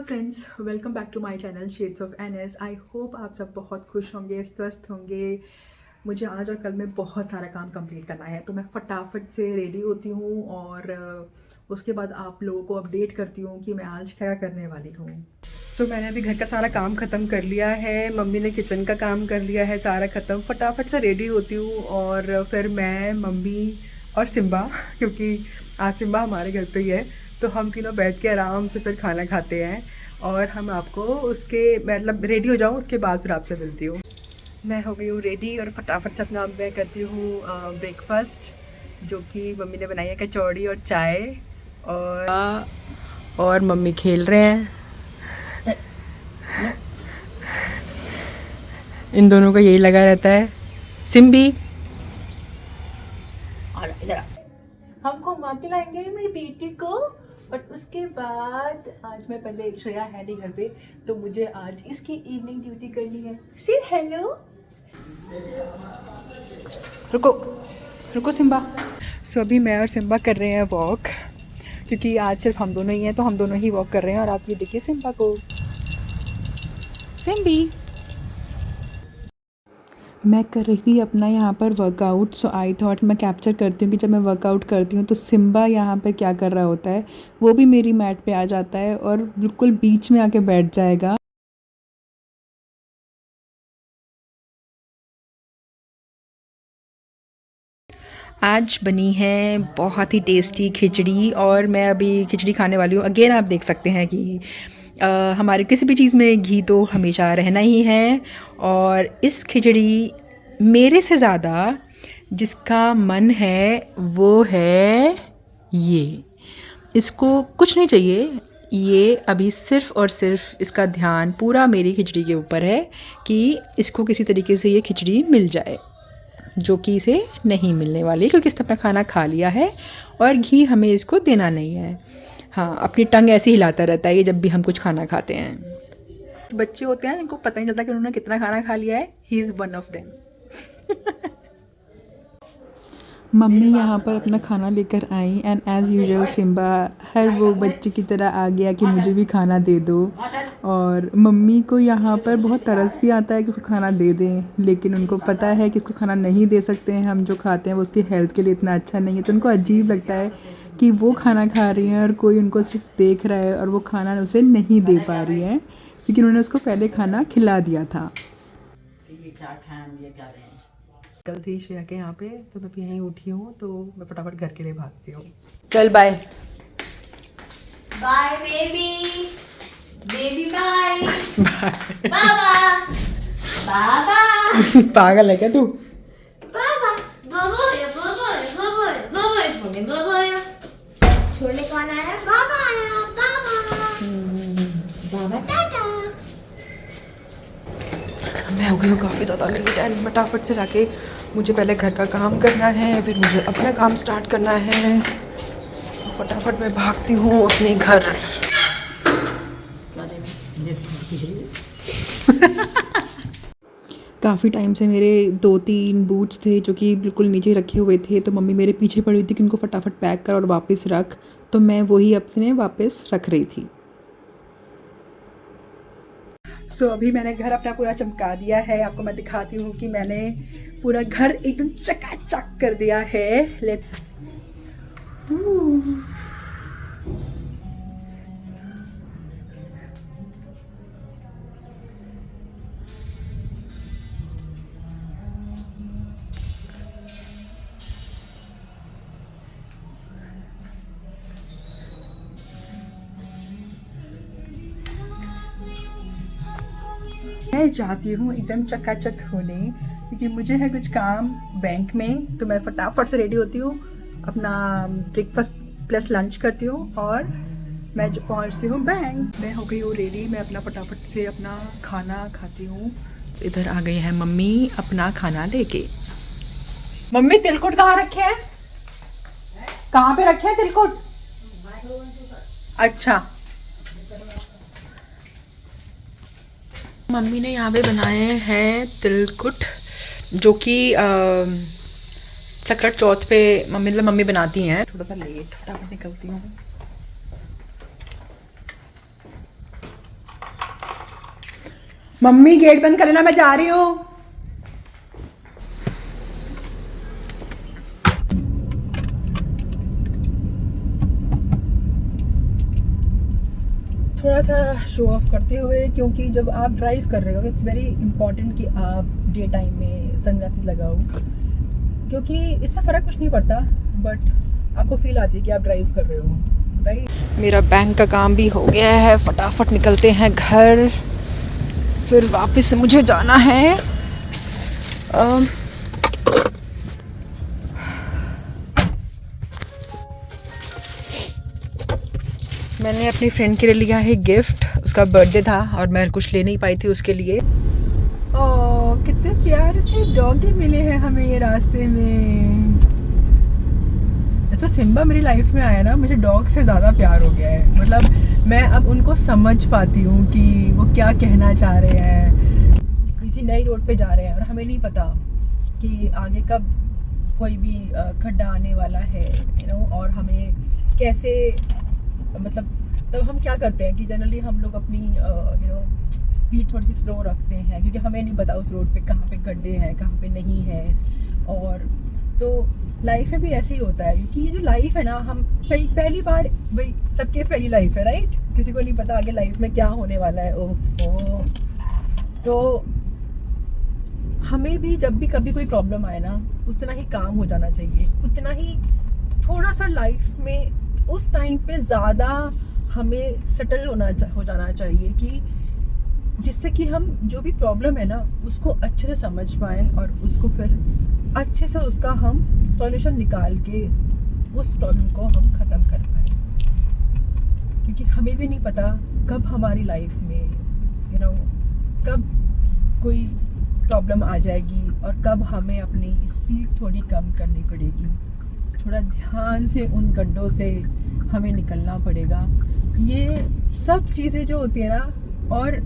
Hello friends, welcome back to my channel shades of NS. I hope आप सब बहुत खुश होंगे, स्वस्थ होंगे। मुझे आज और कल में बहुत सारा काम कंप्लीट करना है, तो मैं फटाफट से रेडी होती हूँ और उसके बाद आप लोगों को अपडेट करती हूँ कि मैं आज क्या करने वाली हूँ। तो मैंने अभी घर का सारा काम ख़त्म कर लिया है, मम्मी ने किचन का काम कर लिया है सारा ख़त्म। फटाफट से रेडी होती हूँ और फिर मैं, मम्मी और सिम्बा, क्योंकि आज सिम्बा हमारे घर पे ही है, तो हम तीनों बैठ के आराम से फिर खाना खाते हैं। और हम आपको उसके मतलब रेडी हो जाऊँ उसके बाद फिर आपसे मिलती हूँ। मैं हो गई हूँ रेडी और फटाफट से अपना मैं करती हूँ ब्रेकफास्ट, जो कि मम्मी ने बनाई है कचौड़ी और चाय। और मम्मी खेल रहे हैं। इन दोनों का यही लगा रहता है। सिम्बी इधर हमको माँ के लाएंगे मेरी बेटी को। और उसके बाद आज मैं पहले, श्रेया है नहीं घर पे, तो मुझे आज इसकी इवनिंग ड्यूटी करनी है। सी हेलो, रुको रुको सिम्बा। सो अभी मैं और सिम्बा कर रहे हैं वॉक, क्योंकि आज सिर्फ हम दोनों ही हैं, तो हम दोनों ही वॉक कर रहे हैं। और आप ये देखिए सिम्बा को। सिम्बी मैं कर रही थी अपना यहाँ पर वर्कआउट, सो आई थॉट मैं कैप्चर करती हूँ कि जब मैं वर्कआउट करती हूँ तो सिम्बा यहाँ पर क्या कर रहा होता है। वो भी मेरी मैट पे आ जाता है और बिल्कुल बीच में आके बैठ जाएगा। आज बनी है बहुत ही टेस्टी खिचड़ी और मैं अभी खिचड़ी खाने वाली हूँ। अगेन आप देख सकते हैं कि हमारे किसी भी चीज़ में घी तो हमेशा रहना ही है। और इस खिचड़ी मेरे से ज़्यादा जिसका मन है वो है ये। इसको कुछ नहीं चाहिए, ये अभी सिर्फ़ और सिर्फ इसका ध्यान पूरा मेरी खिचड़ी के ऊपर है कि इसको किसी तरीके से ये खिचड़ी मिल जाए, जो कि इसे नहीं मिलने वाली, क्योंकि इसने अपना खाना खा लिया है और घी हमें इसको देना नहीं है। हाँ, अपनी टंग ऐसे ही हिलाता रहता है ये जब भी हम कुछ खाना खाते हैं। बच्चे होते हैं इनको पता नहीं चलता कि उन्होंने कितना खाना खा लिया है। He is one of them. Mummy यहाँ पर अपना खाना लेकर आई एंड एज़ यूजुअल सिम्बा हर वो बच्चे की तरह आ गया कि मुझे भी खाना दे दो। और मम्मी को यहाँ पर बहुत तरस भी आता है कि उसको खाना दे दें, लेकिन उनको पता है कि उसको खाना नहीं दे सकते हैं। हम जो खाते हैं वो उसकी हेल्थ के लिए इतना अच्छा नहीं है, तो उनको अजीब लगता है कि वो खाना खा रही हैं और कोई उनको सिर्फ देख रहा है और वो खाना उसे नहीं दे पा रही है, क्योंकि उन्होंने उसको पहले खाना खिला दिया था। कल थी श्रेया के यहाँ पे, तो मैं यहीं उठी हूँ, तो मैं फटाफट घर के लिए भागती हूँ। चल bye bye baby, baby bye बाबा बाबा पागल है क्या तू? बाबा बाबा बाबा बाबा बाबा छोड़ने बाबा आया, छोड़ने कौन आया? बाबा आया, बाबा टाटा। मैं हो गई हूँ काफ़ी ज़्यादा लेट एंड फटाफट से जाके मुझे पहले घर का काम करना है, फिर मुझे अपना काम स्टार्ट करना है। तो फटाफट मैं भागती हूँ अपने घर। काफ़ी टाइम से मेरे 2-3 बूट्स थे जो कि बिल्कुल नीचे रखे हुए थे, तो मम्मी मेरे पीछे पड़ी हुई थी कि उनको फटाफट पैक कर और वापस रख, तो मैं वही अपने वापस रख रही थी। सो अभी मैंने घर अपना पूरा चमका दिया है। आपको मैं दिखाती हूँ कि मैंने पूरा घर एकदम चकाचक कर दिया है। मैं चाहती हूँ एकदम चकाचक होने, क्योंकि मुझे है कुछ काम बैंक में, तो मैं फटाफट से रेडी होती हूँ, अपना ब्रेकफास्ट प्लस लंच करती हूँ और मैं जो पहुँचती हूँ बैंक। मैं हो गई हूँ रेडी, मैं अपना फटाफट से अपना खाना खाती हूँ। इधर आ गई है मम्मी अपना खाना लेके। मम्मी तिलकुट कहाँ रखे हैं? कहाँ पे रखे हैं तिलकुट? अच्छा, मम्मी ने यहाँ पे बनाए हैं तिलकुट, जो कि सकरट चौथ पे मम्मी बनाती हैं। थोड़ा सा लेट फटाफट निकलती हूँ। मम्मी गेट बंद कर लेना, मैं जा रही हूँ। थोड़ा सा शो ऑफ करते हुए, क्योंकि जब आप ड्राइव कर रहे हो इट्स वेरी इंपॉर्टेंट कि आप डे टाइम में सनग्लासेस लगाओ, क्योंकि इससे फ़र्क कुछ नहीं पड़ता बट आपको फील आती है कि आप ड्राइव कर रहे हो, राइट। मेरा बैंक का काम भी हो गया है, फटाफट निकलते हैं घर, फिर वापस मुझे जाना है मैंने अपनी फ्रेंड के लिए लिया है गिफ्ट, उसका बर्थडे था और मैं कुछ ले नहीं पाई थी उसके लिए। ओह कितने प्यारे से डॉगी मिले हैं हमें ये रास्ते में। तो सिम्बा मेरी लाइफ में आया ना, मुझे डॉग से ज़्यादा प्यार हो गया है। मतलब मैं अब उनको समझ पाती हूँ कि वो क्या कहना चाह रहे हैं। किसी नई रोड पे जा रहे हैं और हमें नहीं पता कि आगे कब कोई भी खड्डा आने वाला है, और हमें कैसे, मतलब तब हम क्या करते हैं कि जनरली हम लोग अपनी स्पीड थोड़ी सी स्लो रखते हैं, क्योंकि हमें नहीं पता उस रोड पे कहाँ पे गड्ढे हैं कहाँ पे नहीं है। और तो लाइफ में भी ऐसे ही होता है, क्योंकि ये जो लाइफ है ना, हम पहली बार, भाई सबके पहली लाइफ है, राइट। किसी को नहीं पता आगे लाइफ में क्या होने वाला है। ओह तो हमें भी जब भी कभी कोई प्रॉब्लम आए ना, उतना ही काम हो जाना चाहिए, उतना ही थोड़ा सा लाइफ में उस टाइम पे ज़्यादा हमें सेटल हो जाना चाहिए, कि जिससे कि हम जो भी प्रॉब्लम है ना उसको अच्छे से समझ पाएँ और उसको फिर अच्छे से उसका हम सॉल्यूशन निकाल के उस प्रॉब्लम को हम ख़त्म कर पाएँ। क्योंकि हमें भी नहीं पता कब हमारी लाइफ में कब कोई प्रॉब्लम आ जाएगी और कब हमें अपनी स्पीड थोड़ी कम करनी पड़ेगी, थोड़ा ध्यान से उन गड्ढों से हमें निकलना पड़ेगा। ये सब चीज़ें जो होती है ना, और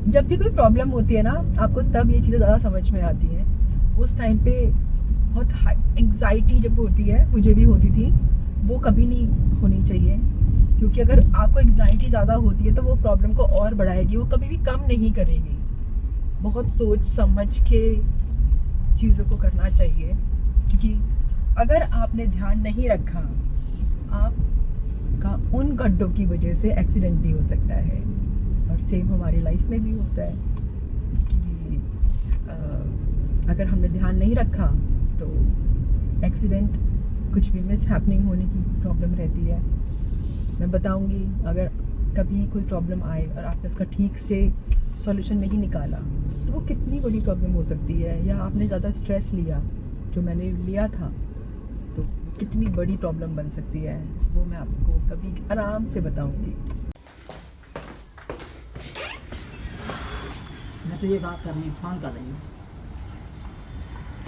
जब भी कोई प्रॉब्लम होती है ना आपको, तब ये चीज़ें ज़्यादा समझ में आती हैं। उस टाइम पे बहुत एंग्जाइटी जब होती है, मुझे भी होती थी, वो कभी नहीं होनी चाहिए। क्योंकि अगर आपको एंग्जाइटी ज़्यादा होती है तो वो प्रॉब्लम को और बढ़ाएगी, वो कभी भी कम नहीं करेगी। बहुत सोच समझ के चीज़ों को करना चाहिए, क्योंकि अगर आपने ध्यान नहीं रखा, आपका उन गड्ढों की वजह से एक्सीडेंट भी हो सकता है। और सेम हमारी लाइफ में भी होता है कि अगर हमने ध्यान नहीं रखा तो एक्सीडेंट, कुछ भी मिस हैपनिंग होने की प्रॉब्लम रहती है। मैं बताऊंगी, अगर कभी कोई प्रॉब्लम आए और आपने उसका ठीक से सॉल्यूशन नहीं निकाला तो वो कितनी बड़ी प्रॉब्लम हो सकती है। या आपने ज़्यादा स्ट्रेस लिया, जो मैंने लिया था, तो कितनी बड़ी प्रॉब्लम बन सकती है, वो मैं आपको कभी आराम से बताऊंगी। मैं तो ये बात करनी, फोन कर रही हूँ।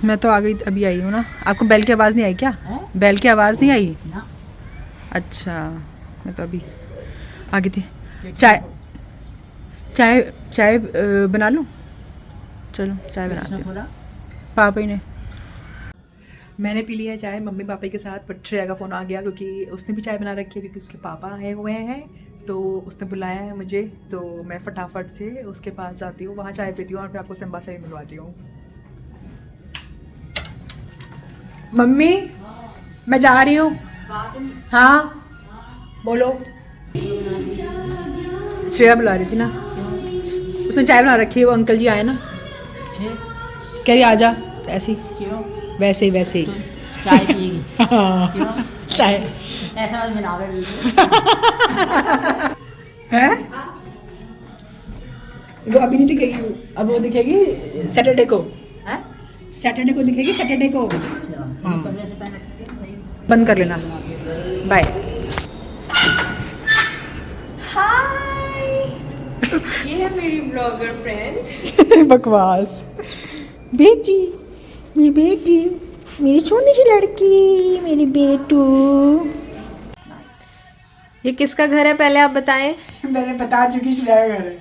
मैं तो आ गई, अभी आई हूँ ना। आपको बेल की आवाज़ नहीं आई क्या? है? बेल की आवाज़ नहीं आई? ना, अच्छा, मैं तो अभी आ गई थी। चाय चाय चाय बना लूँ? चलो चाय बनाती हूँ। थोड़ा पापा ही ने, मैंने पी लिया चाय मम्मी पापा के साथ, बट श्रेया का फ़ोन आ गया क्योंकि उसने भी चाय बना रखी है, क्योंकि उसके पापा आए हुए हैं, तो उसने बुलाया है मुझे। तो मैं फटाफट से उसके पास जाती हूँ, वहाँ चाय पीती हूँ और फिर आपको सिम्बा से भी मिलवाती हूँ। मम्मी मैं जा रही हूँ। हाँ बोलो। श्रेया बुला रही थी ना, उसने चाय बना रखी है, वो अंकल जी आए ना, कह रही आजा, ऐसी क्यों? वैसे ही वैसे ही। चाय पिएगी? हाँ, क्यों? चाय ऐसा मत बना रही है। वो अभी नहीं दिखेगी, अब वो दिखेगी सैटरडे को। है? सैटरडे को दिखेगी, सैटरडे को। अच्छा, हाँ। कमरे से पहले नहीं। बंद कर लेना, बाय। हाय, ये है मेरी ब्लॉगर फ्रेंड। बकवास। बेटी, मेरी बेटी, मेरी छोटी सी लड़की, मेरी बेटू। ये किसका घर है पहले आप बताएं? मैंने बता चुकी, श्रेया घर है।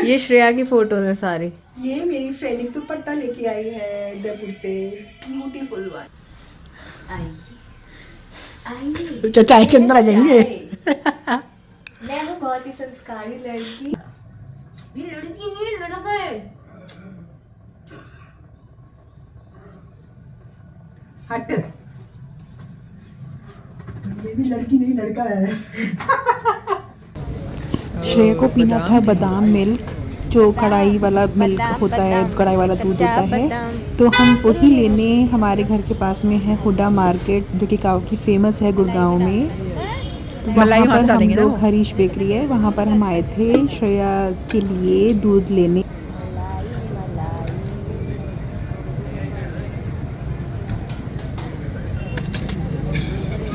ये श्रेया की फोटो है सारी। ये मेरी फ्रेंड एक दुपट्टा लेके आई है उदयपुर से, ब्यूटीफुल वन। क्या चाय के अंदर आ जाएंगे? मैं हूँ बहुत ही संस्कारी लड़की। ये लड़की हुई लड़का है। हट, ये भी लड़की नहीं लड़का है। श्रेया को पीना था बादाम मिल्क, जो कढ़ाई वाला मिल्क होता है, कढ़ाई वाला दूध होता है। तो हम वही लेने हमारे घर के पास में है हुडा मार्केट, जो कि काफ़ी फेमस है गुड़गांव में। तो मलाई वहाँ वहाँ से पर हम डालेंगे ना लोग, वो? हरीश बेकरी है, वहाँ पर हम आए थे श्रेया के लिए दूध लेने।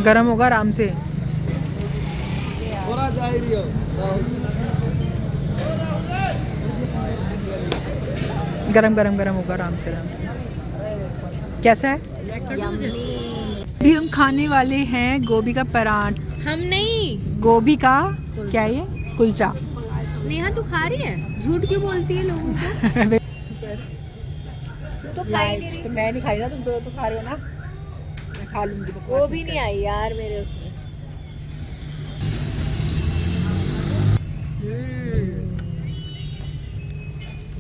गरम होगा आराम से। गरम गरम गरम होगा आराम से आराम से। कैसा है? अभी हम खाने वाले हैं गोभी का पराठा। हम नहीं, गोभी का क्या है ये? कुलचा। नेहा तू खा रही है? झूठ क्यों बोलती है लोगों को? तो खाई नहीं रही। तो मैं नहीं खा रही ना, तुम तो खा रहे हो ना। मैं खा लूंगी। वो भी नहीं आई यार मेरे उसमें।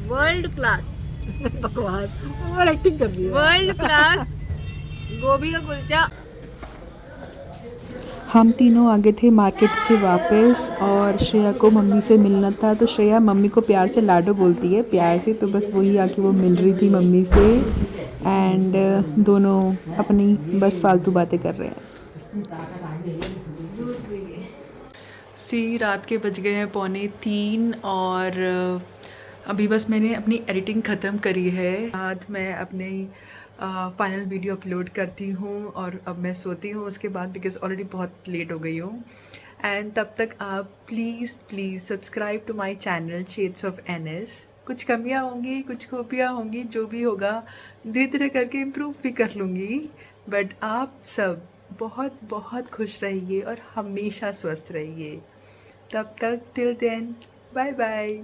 वर्ल्ड क्लास, बकवास, ओवर एक्टिंग कर रही है। वर्ल्ड क्लास गोभी का कुलचा। हम तीनों आगे थे मार्केट से वापस, और श्रेया को मम्मी से मिलना था। तो श्रेया मम्मी को प्यार से लाडो बोलती है, प्यार से। तो बस वही आके वो मिल रही थी मम्मी से, एंड दोनों अपनी बस फालतू बातें कर रहे हैं। रात के बज गए हैं 2:45, और अभी बस मैंने अपनी एडिटिंग ख़त्म करी है। आज मैं अपनी फाइनल वीडियो अपलोड करती हूँ और अब मैं सोती हूँ उसके बाद, बिकॉज़ ऑलरेडी बहुत लेट हो गई हूँ। एंड तब तक आप please subscribe to my channel shades of NS. कुछ कमियाँ होंगी, कुछ खूबियाँ होंगी, जो भी होगा धीरे धीरे करके इम्प्रूव भी कर लूँगी। बट आप सब बहुत बहुत खुश रहिए और हमेशा स्वस्थ रहिए। तब तक टिल देन, बाय बाय।